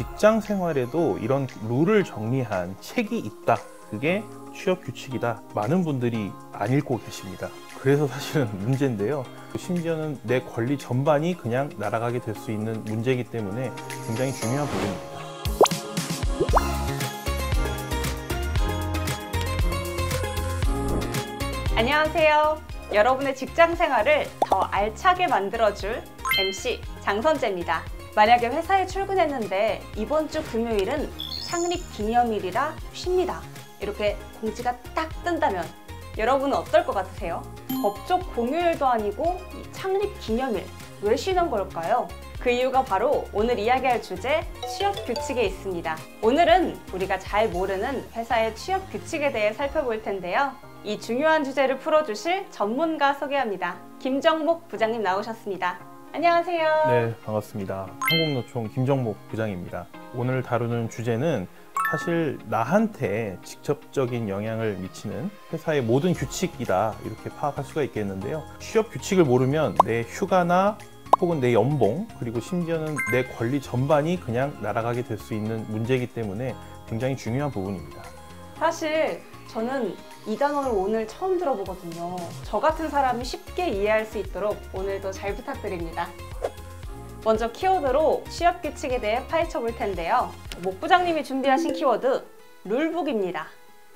직장 생활에도 이런 룰을 정리한 책이 있다. 그게 취업 규칙이다. 많은 분들이 안 읽고 계십니다. 그래서 사실은 문제인데요. 심지어는 내 권리 전반이 그냥 날아가게 될 수 있는 문제이기 때문에 굉장히 중요한 부분입니다. 안녕하세요. 여러분의 직장 생활을 더 알차게 만들어줄 MC 장선재입니다. 만약에 회사에 출근했는데 이번 주 금요일은 창립 기념일이라 쉽니다. 이렇게 공지가 딱 뜬다면 여러분은 어떨 것 같으세요? 법적 공휴일도 아니고 이 창립 기념일, 왜 쉬는 걸까요? 그 이유가 바로 오늘 이야기할 주제 취업 규칙에 있습니다. 오늘은 우리가 잘 모르는 회사의 취업 규칙에 대해 살펴볼 텐데요. 이 중요한 주제를 풀어주실 전문가 소개합니다. 김정목 부장님 나오셨습니다. 안녕하세요. 네, 반갑습니다. 한국노총 김정목 부장입니다. 오늘 다루는 주제는 사실 나한테 직접적인 영향을 미치는 회사의 모든 규칙이다, 이렇게 파악할 수가 있겠는데요. 취업 규칙을 모르면 내 휴가나 혹은 내 연봉, 그리고 심지어는 내 권리 전반이 그냥 날아가게 될 수 있는 문제이기 때문에 굉장히 중요한 부분입니다. 사실 저는 이 단어를 오늘 처음 들어보거든요. 저 같은 사람이 쉽게 이해할 수 있도록 오늘도 잘 부탁드립니다. 먼저 키워드로 취업 규칙에 대해 파헤쳐 볼 텐데요. 목 부장님이 준비하신 키워드 룰북입니다.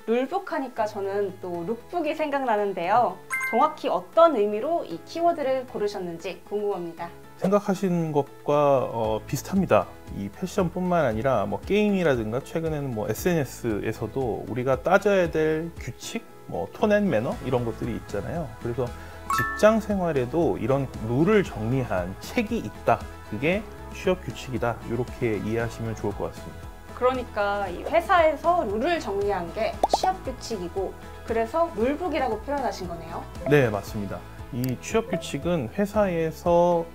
룰북 하니까 저는 또 룩북이 생각나는데요. 정확히 어떤 의미로 이 키워드를 고르셨는지 궁금합니다. 생각하시는 것과 비슷합니다. 이 패션뿐만 아니라 뭐 게임이라든가 최근에는 뭐 SNS에서도 우리가 따져야 될 규칙, 뭐 톤 앤 매너 이런 것들이 있잖아요. 그래서 직장 생활에도 이런 룰을 정리한 책이 있다. 그게 취업 규칙이다. 이렇게 이해하시면 좋을 것 같습니다. 그러니까 이 회사에서 룰을 정리한 게 취업 규칙이고, 그래서 룰북이라고 표현하신 거네요. 네, 맞습니다. 이 취업 규칙은 회사에서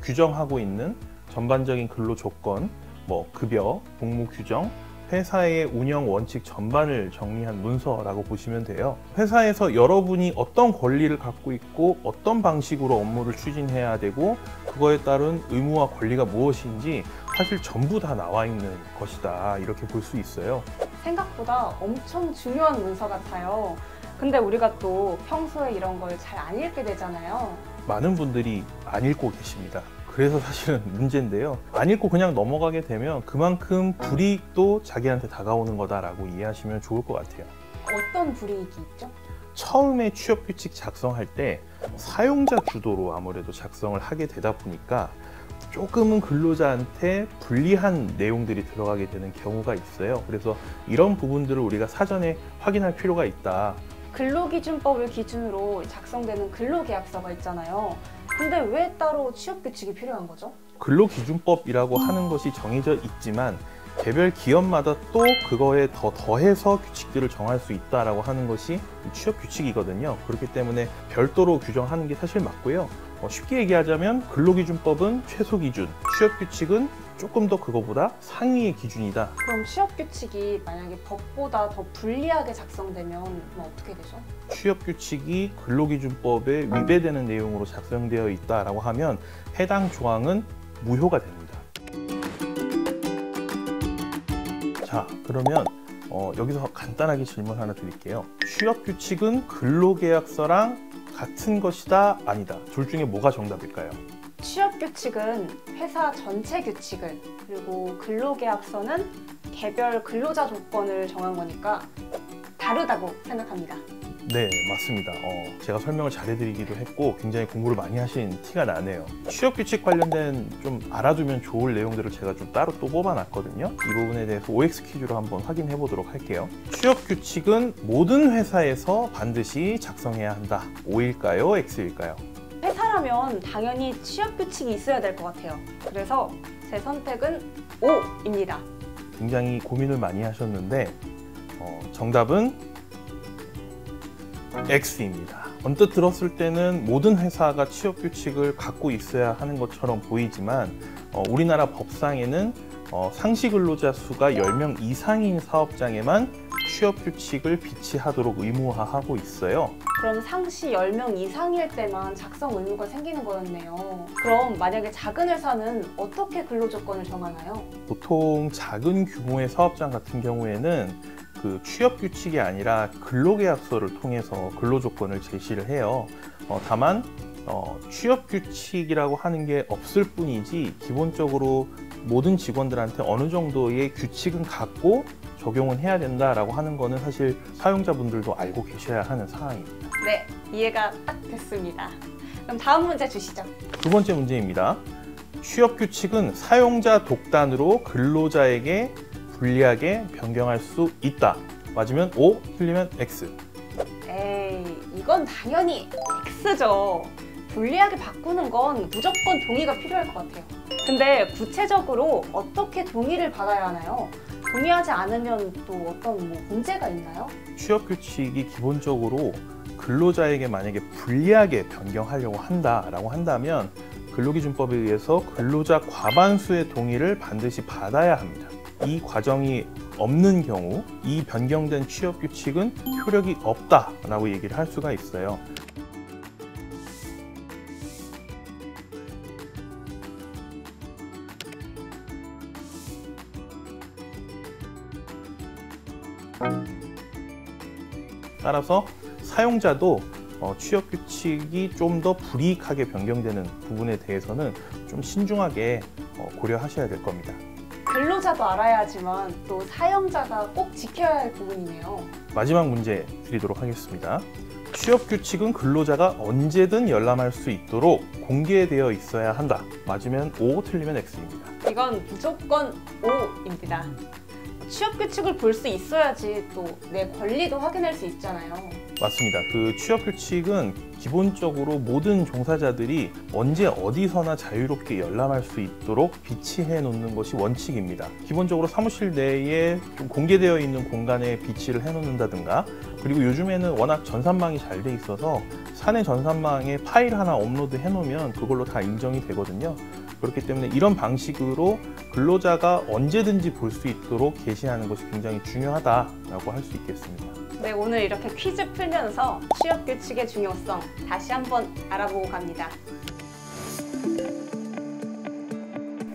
규정하고 있는 전반적인 근로 조건, 뭐 급여, 복무 규정, 회사의 운영 원칙 전반을 정리한 문서라고 보시면 돼요. 회사에서 여러분이 어떤 권리를 갖고 있고 어떤 방식으로 업무를 추진해야 되고 그거에 따른 의무와 권리가 무엇인지 사실 전부 다 나와 있는 것이다, 이렇게 볼 수 있어요. 생각보다 엄청 중요한 문서 같아요. 근데 우리가 또 평소에 이런 걸 잘 안 읽게 되잖아요. 많은 분들이 안 읽고 계십니다. 그래서 사실은 문제인데요. 안 읽고 그냥 넘어가게 되면 그만큼 불이익도 자기한테 다가오는 거다라고 이해하시면 좋을 것 같아요. 어떤 불이익이 있죠? 처음에 취업 규칙 작성할 때 사용자 주도로 아무래도 작성을 하게 되다 보니까 조금은 근로자한테 불리한 내용들이 들어가게 되는 경우가 있어요. 그래서 이런 부분들을 우리가 사전에 확인할 필요가 있다. 근로기준법을 기준으로 작성되는 근로계약서가 있잖아요. 근데 왜 따로 취업규칙이 필요한 거죠? 근로기준법이라고 하는 것이 정해져 있지만 개별 기업마다 또 그거에 더해서 규칙들을 정할 수 있다라고 하는 것이 취업규칙이거든요. 그렇기 때문에 별도로 규정하는 게 사실 맞고요. 쉽게 얘기하자면 근로기준법은 최소기준, 취업규칙은 조금 더 그거보다 상위의 기준이다. 그럼 취업규칙이 만약에 법보다 더 불리하게 작성되면 그럼 어떻게 되죠? 취업규칙이 근로기준법에 위배되는 내용으로 작성되어 있다라고 하면 해당 조항은 무효가 됩니다. 자, 그러면 여기서 간단하게 질문 하나 드릴게요. 취업규칙은 근로계약서랑 같은 것이다, 아니다? 둘 중에 뭐가 정답일까요? 취업규칙은 회사 전체 규칙을, 그리고 근로계약서는 개별 근로자 조건을 정한 거니까 다르다고 생각합니다. 네, 맞습니다. 제가 설명을 잘해드리기도 했고 굉장히 공부를 많이 하신 티가 나네요. 취업규칙 관련된 좀 알아두면 좋을 내용들을 제가 좀 따로 또 뽑아놨거든요. 이 부분에 대해서 OX 퀴즈로 한번 확인해 보도록 할게요. 취업규칙은 모든 회사에서 반드시 작성해야 한다. O일까요? X일까요? 회사라면 당연히 취업규칙이 있어야 될 것 같아요. 그래서 제 선택은 O입니다. 굉장히 고민을 많이 하셨는데 정답은 X입니다. 언뜻 들었을 때는 모든 회사가 취업규칙을 갖고 있어야 하는 것처럼 보이지만 우리나라 법상에는 상시 근로자 수가 10명 이상인 사업장에만 취업 규칙을 비치하도록 의무화하고 있어요. 그럼 상시 10명 이상일 때만 작성 의무가 생기는 거였네요. 그럼 만약에 작은 회사는 어떻게 근로조건을 정하나요? 보통 작은 규모의 사업장 같은 경우에는 그 취업 규칙이 아니라 근로계약서를 통해서 근로조건을 제시를 해요. 다만 취업 규칙이라고 하는 게 없을 뿐이지 기본적으로 모든 직원들한테 어느 정도의 규칙은 갖고 적용은 해야 된다라고 하는 거는 사실 사용자분들도 알고 계셔야 하는 사항입니다. 네, 이해가 딱 됐습니다. 그럼 다음 문제 주시죠. 두 번째 문제입니다. 취업 규칙은 사용자 독단으로 근로자에게 불리하게 변경할 수 있다. 맞으면 O, 틀리면 X. 에이, 이건 당연히 X죠. 불리하게 바꾸는 건 무조건 동의가 필요할 것 같아요. 근데 구체적으로 어떻게 동의를 받아야 하나요? 동의하지 않으면 또 어떤 문제가 있나요? 취업 규칙이 기본적으로 근로자에게 만약에 불리하게 변경하려고 한다라고 한다면 근로기준법에 의해서 근로자 과반수의 동의를 반드시 받아야 합니다. 이 과정이 없는 경우 이 변경된 취업 규칙은 효력이 없다라고 얘기를 할 수가 있어요. 따라서 사용자도 취업 규칙이 좀 더 불이익하게 변경되는 부분에 대해서는 좀 신중하게 고려하셔야 될 겁니다. 근로자도 알아야 하지만 또 사용자가 꼭 지켜야 할 부분이네요. 마지막 문제 드리도록 하겠습니다. 취업 규칙은 근로자가 언제든 열람할 수 있도록 공개되어 있어야 한다. 맞으면 O, 틀리면 X입니다. 이건 무조건 O입니다. 취업 규칙을 볼 수 있어야지 또 내 권리도 확인할 수 있잖아요. 맞습니다. 그 취업 규칙은 기본적으로 모든 종사자들이 언제 어디서나 자유롭게 열람할 수 있도록 비치해 놓는 것이 원칙입니다. 기본적으로 사무실 내에 좀 공개되어 있는 공간에 비치를 해 놓는다든가, 그리고 요즘에는 워낙 전산망이 잘 돼 있어서 사내 전산망에 파일 하나 업로드 해 놓으면 그걸로 다 인정이 되거든요. 그렇기 때문에 이런 방식으로 근로자가 언제든지 볼 수 있도록 게시하는 것이 굉장히 중요하다라고 할 수 있겠습니다. 네, 오늘 이렇게 퀴즈 풀면서 취업 규칙의 중요성 다시 한번 알아보고 갑니다.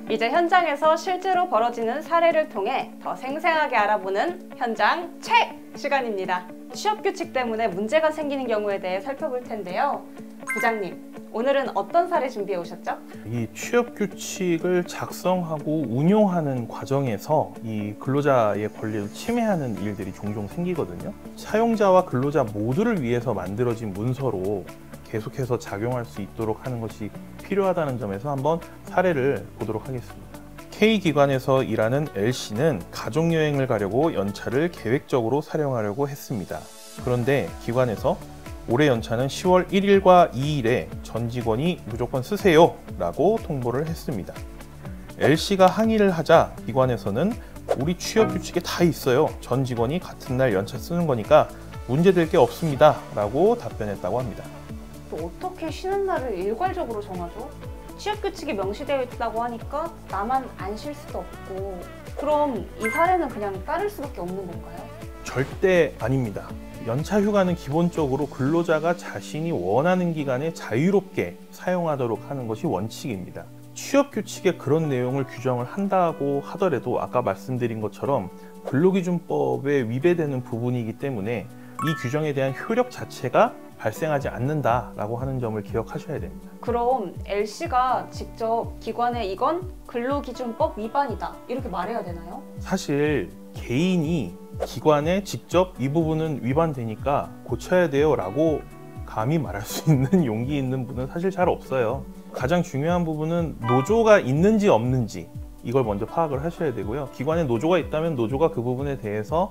이제 현장에서 실제로 벌어지는 사례를 통해 더 생생하게 알아보는 현장 책 시간입니다. 취업 규칙 때문에 문제가 생기는 경우에 대해 살펴볼 텐데요. 부장님, 오늘은 어떤 사례 준비해 오셨죠? 이 취업 규칙을 작성하고 운용하는 과정에서 이 근로자의 권리를 침해하는 일들이 종종 생기거든요. 사용자와 근로자 모두를 위해서 만들어진 문서로 계속해서 작용할 수 있도록 하는 것이 필요하다는 점에서 한번 사례를 보도록 하겠습니다. K기관에서 일하는 L씨는 가족여행을 가려고 연차를 계획적으로 사용하려고 했습니다. 그런데 기관에서 올해 연차는 10월 1일과 2일에 전 직원이 무조건 쓰세요 라고 통보를 했습니다. L씨가 항의를 하자 기관에서는 우리 취업 규칙에 다 있어요. 전 직원이 같은 날 연차 쓰는 거니까 문제될 게 없습니다 라고 답변했다고 합니다. 또 어떻게 쉬는 날을 일괄적으로 정하죠? 취업 규칙이 명시되어 있다고 하니까 나만 안 쉴 수도 없고, 그럼 이 사례는 그냥 따를 수밖에 없는 건가요? 절대 아닙니다. 연차 휴가는 기본적으로 근로자가 자신이 원하는 기간에 자유롭게 사용하도록 하는 것이 원칙입니다. 취업 규칙에 그런 내용을 규정을 한다고 하더라도 아까 말씀드린 것처럼 근로기준법에 위배되는 부분이기 때문에 이 규정에 대한 효력 자체가 발생하지 않는다라고 하는 점을 기억하셔야 됩니다. 그럼 L씨가 직접 기관에 이건 근로기준법 위반이다 이렇게 말해야 되나요? 사실 개인이 기관에 직접 이 부분은 위반되니까 고쳐야 돼요 라고 감히 말할 수 있는 용기 있는 분은 사실 잘 없어요. 가장 중요한 부분은 노조가 있는지 없는지 이걸 먼저 파악을 하셔야 되고요. 기관에 노조가 있다면 노조가 그 부분에 대해서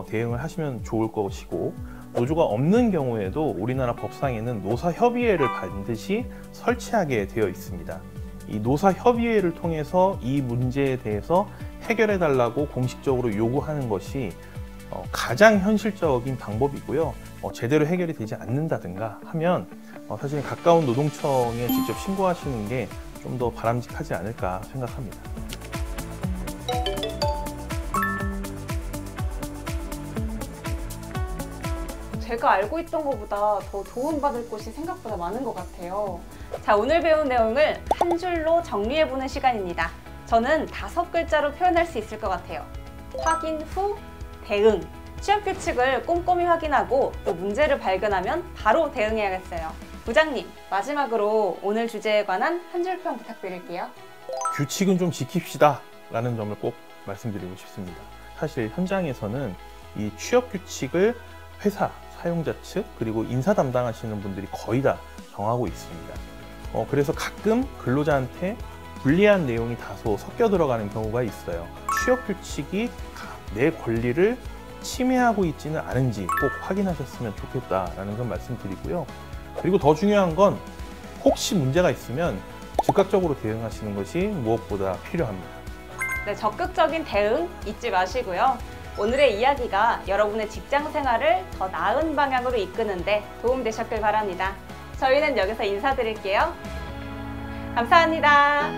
대응을 하시면 좋을 것이고, 노조가 없는 경우에도 우리나라 법상에는 노사협의회를 반드시 설치하게 되어 있습니다. 이 노사협의회를 통해서 이 문제에 대해서 해결해 달라고 공식적으로 요구하는 것이 가장 현실적인 방법이고요. 제대로 해결이 되지 않는다든가 하면 사실 가까운 노동청에 직접 신고하시는 게 좀 더 바람직하지 않을까 생각합니다. 제가 알고 있던 것보다 더 도움받을 곳이 생각보다 많은 것 같아요. 자, 오늘 배운 내용을 한 줄로 정리해보는 시간입니다. 저는 5글자로 표현할 수 있을 것 같아요. 확인 후 대응. 취업 규칙을 꼼꼼히 확인하고 또 문제를 발견하면 바로 대응해야겠어요. 부장님, 마지막으로 오늘 주제에 관한 한 줄평 부탁드릴게요. 규칙은 좀 지킵시다 라는 점을 꼭 말씀드리고 싶습니다. 사실 현장에서는 이 취업 규칙을 회사, 사용자 측, 그리고 인사 담당하시는 분들이 거의 다 정하고 있습니다. 그래서 가끔 근로자한테 불리한 내용이 다소 섞여 들어가는 경우가 있어요. 취업 규칙이 내 권리를 침해하고 있지는 않은지 꼭 확인하셨으면 좋겠다라는 점 말씀드리고요. 그리고 더 중요한 건 혹시 문제가 있으면 즉각적으로 대응하시는 것이 무엇보다 필요합니다. 네, 적극적인 대응 잊지 마시고요. 오늘의 이야기가 여러분의 직장 생활을 더 나은 방향으로 이끄는데 도움되셨길 바랍니다. 저희는 여기서 인사드릴게요. 감사합니다.